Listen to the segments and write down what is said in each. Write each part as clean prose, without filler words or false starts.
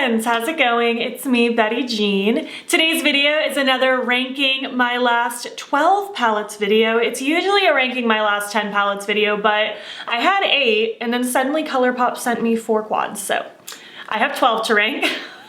friends, how's it going? It's me, Betty Jean. Today's video is another ranking my last 12 palettes video. It's usually a ranking my last 10 palettes video, but I had 8 and then suddenly ColourPop sent me 4 quads, so I have 12 to rank.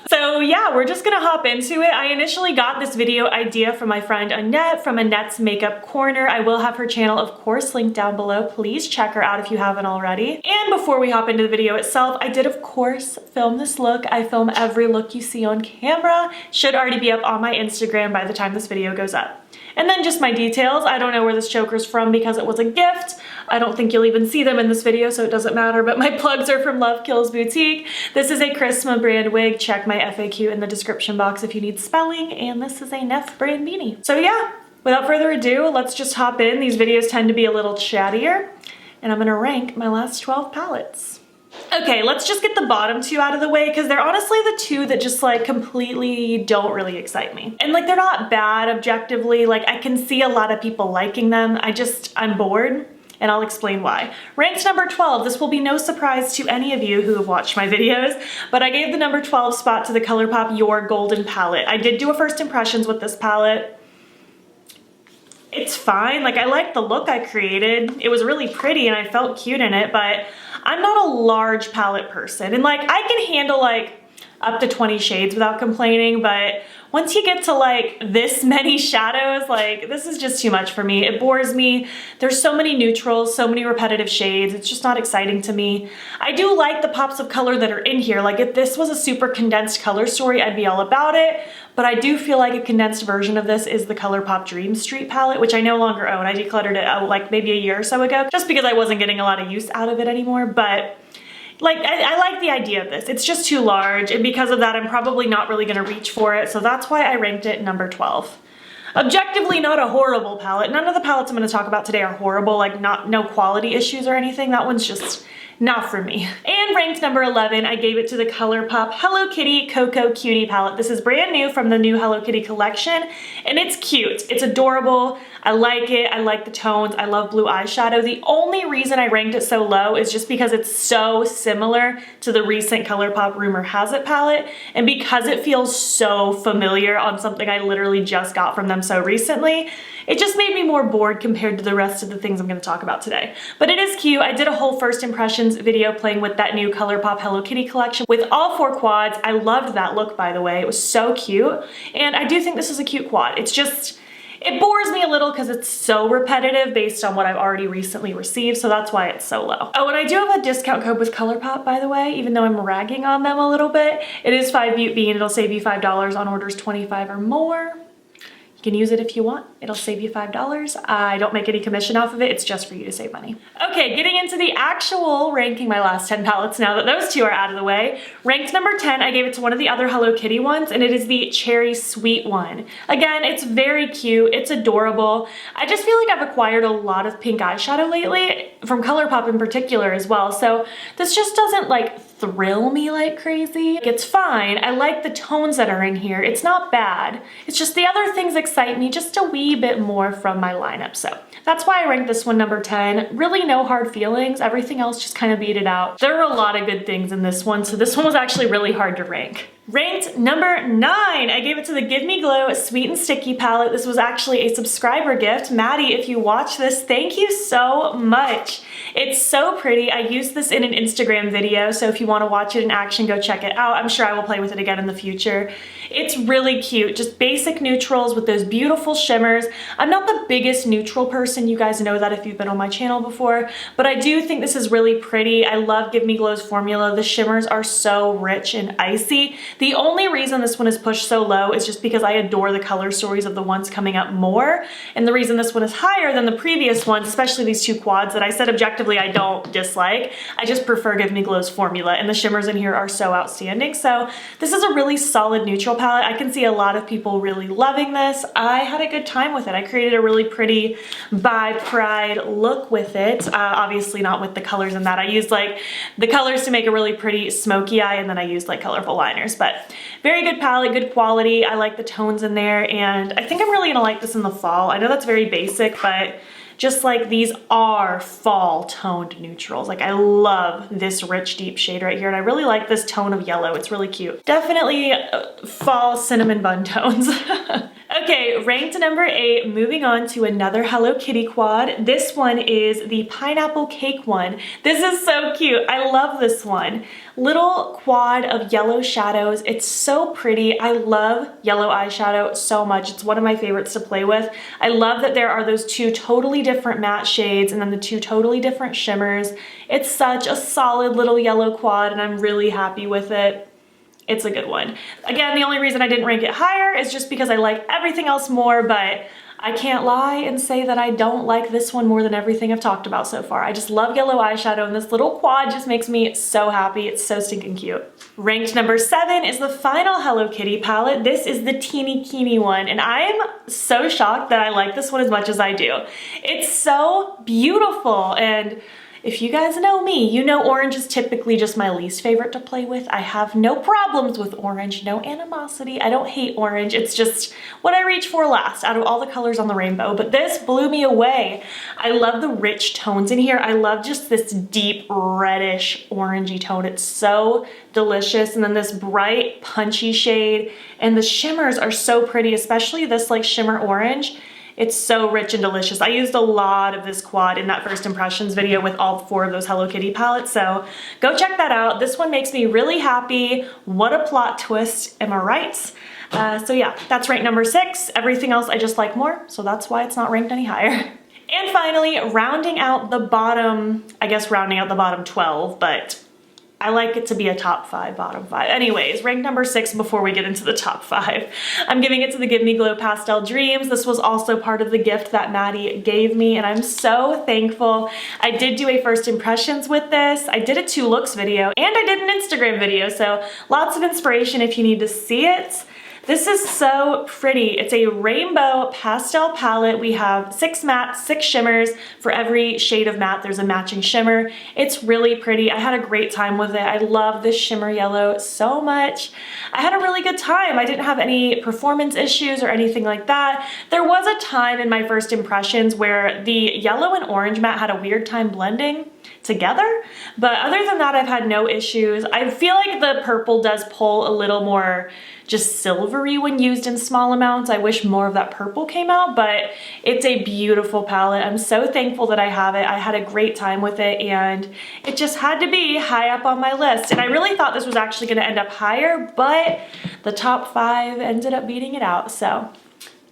So yeah, we're just gonna hop into it. I initially got this video idea from my friend Annette from Annette's Makeup Corner. I will have her channel, of course, linked down below. Please check her out if you haven't already. And before we hop into the video itself, I did, of course, film this look. I film every look you see on camera. Should already be up on my Instagram by the time this video goes up. And then just my details. I don't know where this choker's from because it was a gift. I don't think you'll even see them in this video, so it doesn't matter, but my plugs are from Love Kills Boutique. This is a Chrisma brand wig. Check my FAQ in the description box if you need spelling. And this is a Neff brand beanie. So yeah, without further ado, let's just hop in. These videos tend to be a little chattier, and I'm gonna rank my last 12 palettes. Okay, let's just get the bottom 2 out of the way because they're honestly the 2 that just like completely don't really excite me. And like they're not bad objectively, like I can see a lot of people liking them. I'm bored. And I'll explain why. Ranked number 12, this will be no surprise to any of you who have watched my videos, but I gave the number 12 spot to the ColourPop Your Golden palette. I did do a first impressions with this palette. It's fine, like I like the look I created. It was really pretty and I felt cute in it, but I'm not a large palette person. And like I can handle like up to 20 shades without complaining, but once you get to like this many shadows, like this is just too much for me. It bores me. There's so many neutrals, so many repetitive shades. It's just not exciting to me. I do like the pops of color that are in here. Like if this was a super condensed color story, I'd be all about it. But I do feel like a condensed version of this is the ColourPop Dream Street palette, which I no longer own. I decluttered it like maybe a year or so ago, just because I wasn't getting a lot of use out of it anymore. But like, I like the idea of this. It's just too large, and because of that, I'm probably not really gonna reach for it, so that's why I ranked it number 12. Objectively, not a horrible palette. None of the palettes I'm gonna talk about today are horrible, like no quality issues or anything. That one's just not for me. And ranked number 11, I gave it to the ColourPop Hello Kitty Cocoa Cutie palette. This is brand new from the new Hello Kitty collection, and it's cute. It's adorable. I like it. I like the tones. I love blue eyeshadow. The only reason I ranked it so low is just because it's so similar to the recent ColourPop Rumor Has It palette, and because it feels so familiar on something I literally just got from them so recently, it just made me more bored compared to the rest of the things I'm going to talk about today. But it is cute. I did a whole first impressions video playing with that new ColourPop Hello Kitty collection with all 4 quads. I loved that look, by the way. It was so cute, and I do think this is a cute quad. It's just, it bores me a little because it's so repetitive based on what I've already recently received, so that's why it's so low. Oh, and I do have a discount code with ColourPop, by the way, even though I'm ragging on them a little bit. It is 5 BEAUTBEAN. It'll save you $5 on orders 25 or more. You can use it if you want. It'll save you $5. I don't make any commission off of it. It's just for you to save money. Okay, getting into the actual ranking my last 10 palettes now that those 2 are out of the way. Ranked number 10, I gave it to one of the other Hello Kitty ones, and it is the Cherry Sweet one. Again, it's very cute. It's adorable. I just feel like I've acquired a lot of pink eyeshadow lately, from ColourPop in particular as well, so this just doesn't like thrill me like crazy. It's fine. I like the tones that are in here. It's not bad. It's just the other things excite me just a wee bit more from my lineup. So that's why I ranked this one number 10. Really no hard feelings. Everything else just kind of beat it out. There are a lot of good things in this one, so this one was actually really hard to rank. Ranked number 9, I gave it to the Give Me Glow Sweet and Sticky palette. This was actually a subscriber gift. Maddie, if you watch this, thank you so much. It's so pretty. I used this in an Instagram video, so if you want to watch it in action, go check it out. I'm sure I will play with it again in the future. It's really cute, just basic neutrals with those beautiful shimmers. I'm not the biggest neutral person, you guys know that if you've been on my channel before, but I do think this is really pretty. I love Give Me Glow's formula. The shimmers are so rich and icy. The only reason this one is pushed so low is just because I adore the color stories of the ones coming up more, and the reason this one is higher than the previous ones, especially these 2 quads that I said objectively I don't dislike, I just prefer Give Me Glow's formula, and the shimmers in here are so outstanding. So this is a really solid neutral palette. I can see a lot of people really loving this. I had a good time with it. I created a really pretty by Pride look with it. Obviously not with the colors in that. I used like the colors to make a really pretty smoky eye, and then I used like colorful liners, but very good palette, good quality. I like the tones in there, and I think I'm really gonna like this in the fall. I know that's very basic, but just like these are fall toned neutrals. Like I love this rich deep shade right here, and I really like this tone of yellow. It's really cute. Definitely fall cinnamon bun tones. Okay, ranked number 8, moving on to another Hello Kitty quad. This one is the pineapple cake one. This is so cute. I love this one. Little quad of yellow shadows. It's so pretty. I love yellow eyeshadow so much. It's one of my favorites to play with. I love that there are those 2 totally different matte shades and then the 2 totally different shimmers. It's such a solid little yellow quad, and I'm really happy with it. It's a good one. Again, the only reason I didn't rank it higher is just because I like everything else more, but I can't lie and say that I don't like this one more than everything I've talked about so far. I just love yellow eyeshadow, and this little quad just makes me so happy. It's so stinking cute. Ranked number 7 is the final Hello Kitty palette. This is the teeny keeny one, and I am so shocked that I like this one as much as I do. It's so beautiful, and if you guys know me, you know orange is typically just my least favorite to play with. I have no problems with orange, no animosity. I don't hate orange. It's just what I reach for last out of all the colors on the rainbow. But this blew me away. I love the rich tones in here. I love just this deep reddish orangey tone. It's so delicious. And then this bright punchy shade, and the shimmers are so pretty, especially this like shimmer orange. It's so rich and delicious. I used a lot of this quad in that first impressions video with all 4 of those Hello Kitty palettes, so go check that out. This one makes me really happy. What a plot twist, am I right? So yeah, that's ranked number 6. Everything else I just like more, so that's why it's not ranked any higher. And finally, rounding out the bottom, I guess rounding out the bottom 12, but I like it to be a top 5, bottom 5. Anyways, ranked number 6 before we get into the top 5. I'm giving it to the Give Me Glow Pastel Dreams. This was also part of the gift that Maddie gave me, and I'm so thankful. I did do a first impressions with this. I did a 2 looks video, and I did an Instagram video, so lots of inspiration if you need to see it. This is so pretty. It's a rainbow pastel palette. We have 6 mattes, 6 shimmers. For every shade of matte, there's a matching shimmer. It's really pretty. I had a great time with it. I love this shimmer yellow so much. I had a really good time. I didn't have any performance issues or anything like that. There was a time in my first impressions where the yellow and orange matte had a weird time blending together, but other than that, I've had no issues. I feel like the purple does pull a little more just silvery when used in small amounts. I wish more of that purple came out, but it's a beautiful palette. I'm so thankful that I have it. I had a great time with it, and it just had to be high up on my list. And I really thought this was actually gonna end up higher, but the top 5 ended up beating it out. So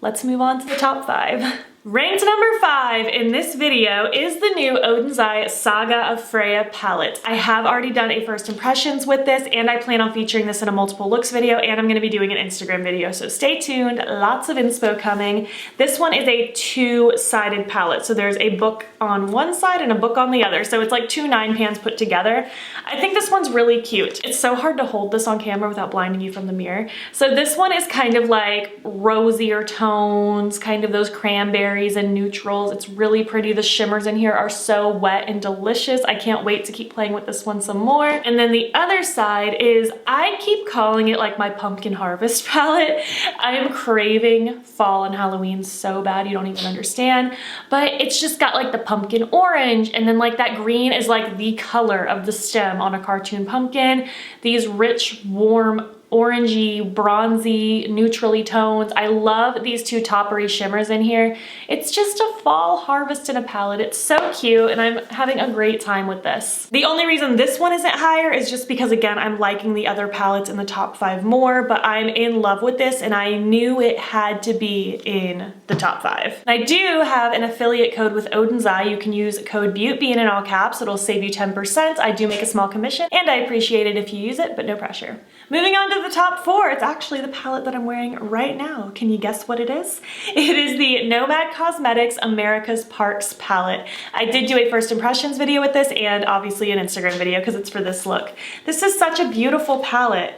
let's move on to the top 5. Ranked number 5 in this video is the new Odenzai Saga of Freya palette. I have already done a first impressions with this, and I plan on featuring this in a multiple looks video, and I'm gonna be doing an Instagram video, so stay tuned. Lots of inspo coming. This one is a 2-sided palette, so there's a book on one side and a book on the other, so it's like 2 9 pans put together. I think this one's really cute. It's so hard to hold this on camera without blinding you from the mirror. So this one is kind of like rosier tones, kind of those cranberries and neutrals. It's really pretty. The shimmers in here are so wet and delicious. I can't wait to keep playing with this one some more. And then the other side is, I keep calling it like my pumpkin harvest palette. I am craving fall and Halloween so bad you don't even understand, but it's just got like the pumpkin orange, and then like that green is like the color of the stem on a cartoon pumpkin. These rich, warm, orangey, bronzy, neutrally tones. I love these 2 toppery shimmers in here. It's just a fall harvest in a palette. It's so cute, and I'm having a great time with this. The only reason this one isn't higher is just because, again, I'm liking the other palettes in the top 5 more, but I'm in love with this, and I knew it had to be in the top 5. I do have an affiliate code with Odenzai. You can use code BEAUTBEAN in all caps. It'll save you 10%. I do make a small commission, and I appreciate it if you use it, but no pressure. Moving on to the top 4, it's actually the palette that I'm wearing right now. Can you guess what it is? It is the Nomad Cosmetics America's Parks palette. I did do a first impressions video with this, and obviously an Instagram video because it's for this look. This is such a beautiful palette.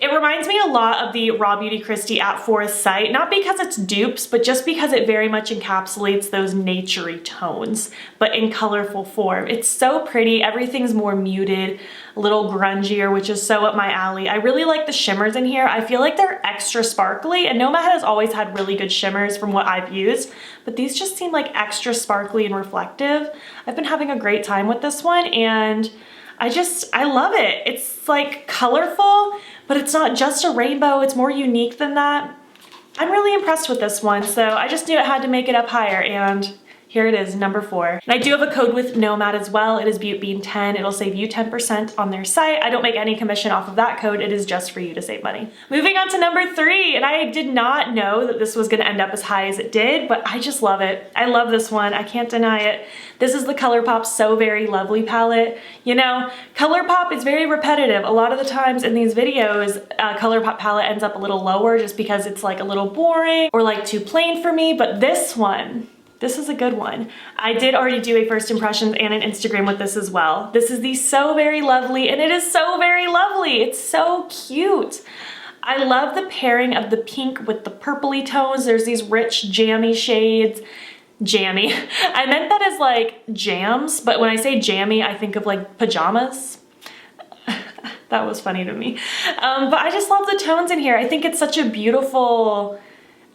It reminds me a lot of the Raw Beauty Kristi at Forest Sight, not because it's dupes, but just because it very much encapsulates those naturey tones, but in colorful form. It's so pretty. Everything's more muted, a little grungier, which is so up my alley. I really like the shimmers in here. I feel like they're extra sparkly, and Nomad has always had really good shimmers from what I've used, but these just seem like extra sparkly and reflective. I've been having a great time with this one, and I love it. It's like colorful, but it's not just a rainbow. It's more unique than that. I'm really impressed with this one, so I just knew it had to make it up higher, and here it is, number 4. And I do have a code with Nomad as well. It is BEAUTBEAN10. It'll save you 10% on their site. I don't make any commission off of that code. It is just for you to save money. Moving on to number 3, and I did not know that this was gonna end up as high as it did, but I just love it. I love this one. I can't deny it. This is the ColourPop So Very Lovely palette. You know, ColourPop is very repetitive. A lot of the times in these videos, ColourPop palette ends up a little lower just because it's like a little boring or like too plain for me, but this one, this is a good one. I did already do a first impressions and an Instagram with this as well. This is the So Very Lovely, and it is so very lovely. It's so cute. I love the pairing of the pink with the purpley tones. There's these rich jammy shades. Jammy. I meant that as like jams, but when I say jammy, I think of like pajamas. That was funny to me. But I just love the tones in here. I think it's such a beautiful,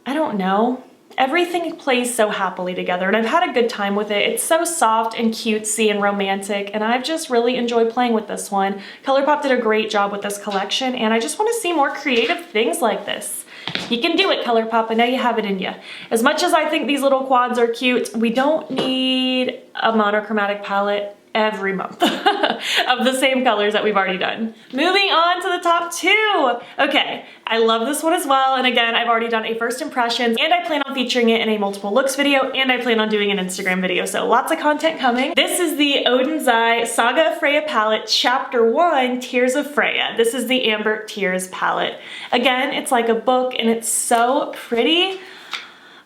I don't know. Everything plays so happily together, and I've had a good time with it. It's so soft and cutesy and romantic, and I've just really enjoyed playing with this one. ColourPop did a great job with this collection, and I just want to see more creative things like this. You can do it, ColourPop. I know you have it in you. As much as I think these little quads are cute, we don't need a monochromatic palette every month of the same colors that we've already done. Moving on to the top 2. Okay, I love this one as well, and again, I've already done a first impressions, and I plan on featuring it in a multiple looks video, and I plan on doing an Instagram video, so lots of content coming. This is the Odenzai Saga of Freya palette, Chapter 1, Tears of Freya. This is the Amber Tears palette. Again, it's like a book, and it's so pretty.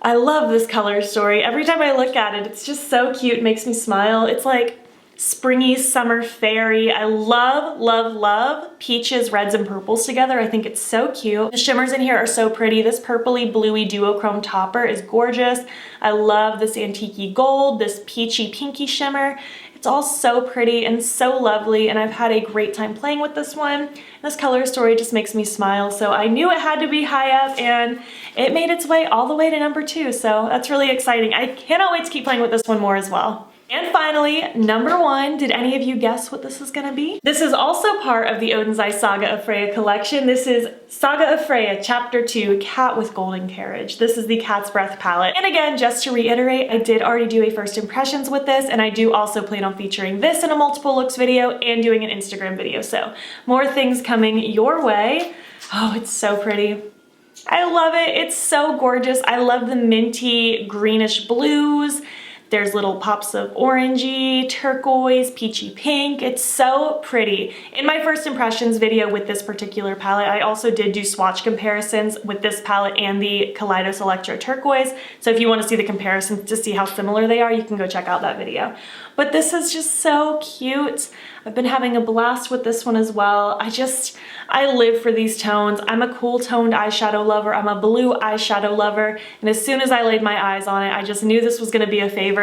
I love this color story. Every time I look at it, it's just so cute. It makes me smile. It's like springy summer fairy. I love, love, love peaches, reds, and purples together. I think it's so cute. The shimmers in here are so pretty. This purpley bluey duochrome topper is gorgeous. I love this antique gold, this peachy pinky shimmer. It's all so pretty and so lovely, and I've had a great time playing with this one. This color story just makes me smile, so I knew it had to be high up, and it made its way all the way to number 2, so that's really exciting. I cannot wait to keep playing with this one more as well. And finally, number 1, did any of you guess what this is gonna be? This is also part of the Odenzai Saga of Freya collection. This is Saga of Freya, Chapter 2, Cat with Golden Carriage. This is the Cat's Breath palette. And again, just to reiterate, I did already do a first impressions with this, and I do also plan on featuring this in a multiple looks video and doing an Instagram video. So more things coming your way. Oh, it's so pretty. I love it. It's so gorgeous. I love the minty greenish blues. There's little pops of orangey, turquoise, peachy pink. It's so pretty. In my first impressions video with this particular palette, I also did do swatch comparisons with this palette and the Kaleidos Electro Turquoise. So if you want to see the comparisons to see how similar they are, you can go check out that video. But this is just so cute. I've been having a blast with this one as well. I live for these tones. I'm a cool toned eyeshadow lover. I'm a blue eyeshadow lover. And as soon as I laid my eyes on it, I just knew this was gonna be a favorite.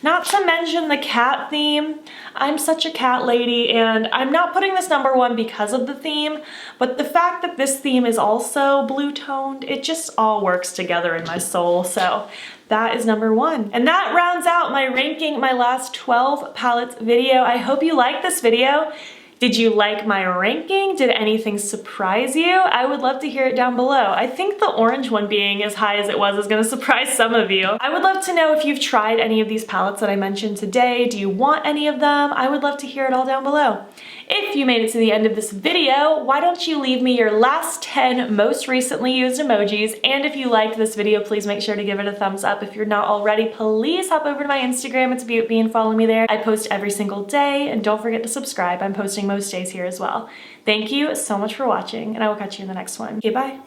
Not to mention the cat theme. I'm such a cat lady, and I'm not putting this number 1 because of the theme, but the fact that this theme is also blue toned, it just all works together in my soul. So that is number 1. And that rounds out my ranking my last 12 palettes video. I hope you liked this video. Did you like my ranking? Did anything surprise you? I would love to hear it down below. I think the orange one being as high as it was is gonna surprise some of you. I would love to know if you've tried any of these palettes that I mentioned today. Do you want any of them? I would love to hear it all down below. If you made it to the end of this video, why don't you leave me your last 10 most recently used emojis, and if you liked this video, please make sure to give it a thumbs up. If you're not already, please hop over to my Instagram, it's BEAUTBEAN, follow me there. I post every single day, and don't forget to subscribe. I'm posting most days here as well. Thank you so much for watching, and I will catch you in the next one. Okay, bye.